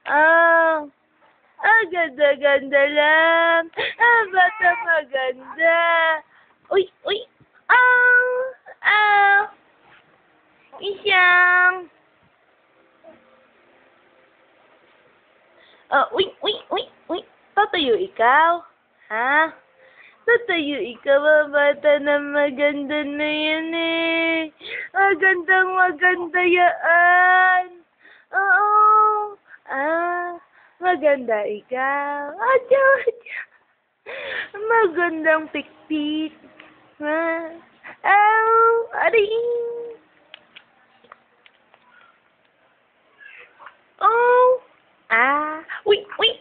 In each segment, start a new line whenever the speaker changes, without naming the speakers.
Ah, ganda-ganda lang. Bata maganda. Uy, uy. Ah. Isyang. Uy, uy, uy, uy. Tatayo ikaw? Ha? Tatayo ikaw, bata na maganda na yan eh. Magandang maganda yan. Oo. Maganda ikaw. Adyo, adyo. Magandang pikpik. Aray. Oh. Uy, uy.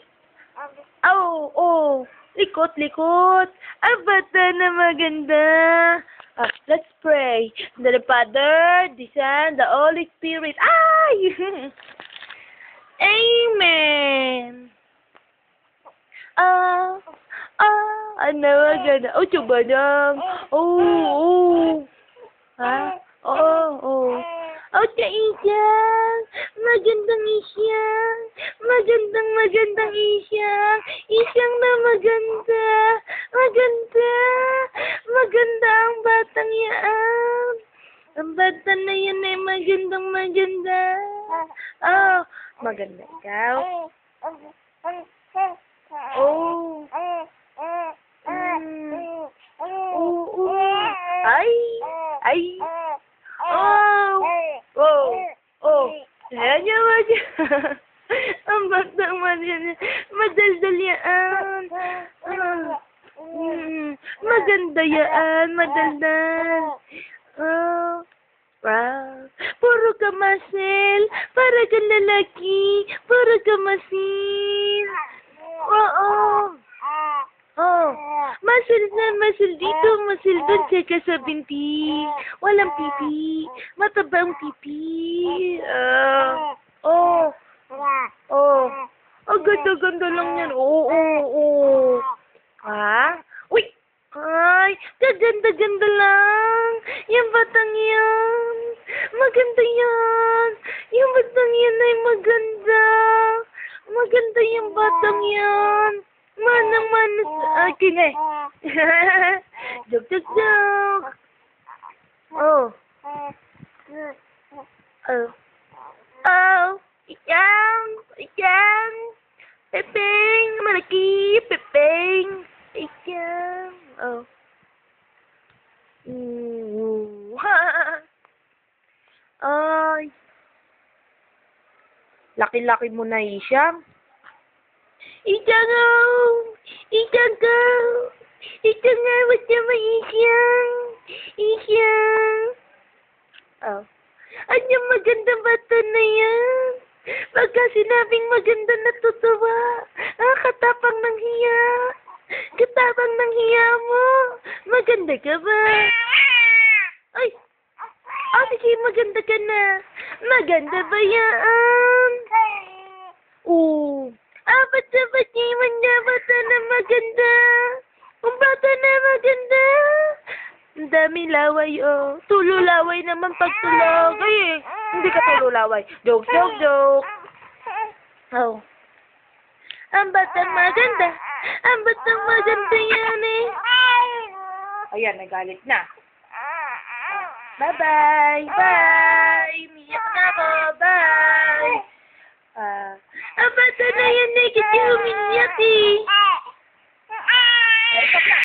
Oh. Likot, likot. Bata na maganda. Let's pray. The Father, the Son, the Holy Spirit. Ay! Amen. Ano maganda? Oh, coba dong. Oh. Oh, Isyang. Magandang Isyang. Magandang Isyang. Isyang na maganda. Maganda ang batang yan. Ang bata na yan ay maganda. Maganda ikaw. Oh. Ay. Ayan. Ang batang madaldal yan. Maganda yan, madaldal. Wow. Puro ka masil. Para ka lalaki. Puro ka masil. Masil dito, masil doon, tsaka sa binti. Walang pipi. Matabang pipi. Ganda-ganda lang yan. Uy! Ay, ganda-ganda lang. Yung batang yan. Maganda yan. Yung batang yan ay maganda. Maganda yung batang yan. Manang-mana sa akin eh. Joke. Isyang. Pepeng. Malaki. Pepeng. Isyang. Ay. Laki-laki mo na, Isyang. Isyang ka. Isyang nga, basta mo, Isyang. Anyang magandang bata na yan. Pagka sinabing maganda natutuwa. Katapang ng hiya. Katapang ng hiya mo. Maganda ka ba? Ay! Sige, maganda ka na. Maganda ba yan? Bata na maganda. Ang bata na maganda. Ang dami laway, Tululaway naman pagtulog. Ay, hindi ka tululaway. Joke. Ang batang maganda. Ang batang maganda yan eh. Ayan, nagalit na. Bye-bye. Bye. Miyak na ako. Bye. Ang bata na yan eh.